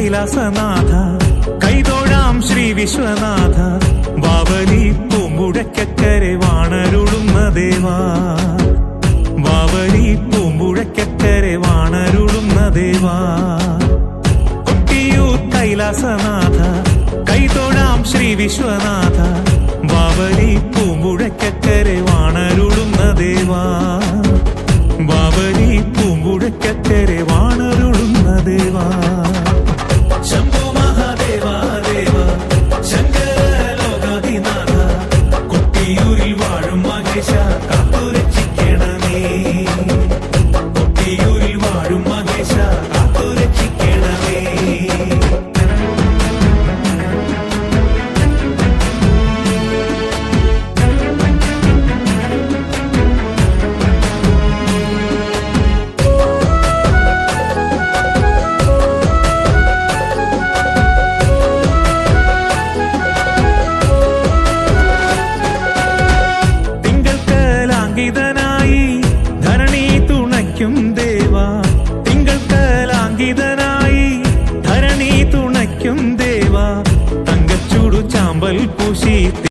Kailasanatha കൈതൊഴാം Shri Vishwanatha Bavali പൂമ്പുഴക്കരെ വാണരുളുന്ന Deva Bavali പൂമ്പുഴക്കരെ വാണരുളുന്ന Deva Kottiyoor Kailasanatha കൈതൊഴാം Shri Vishwanatha Bavali പൂമ്പുഴക്കരെ വാണരുളുന്ന Deva Bavali പൂമ്പുഴക്കരെ വാണരുളുന്ന Deva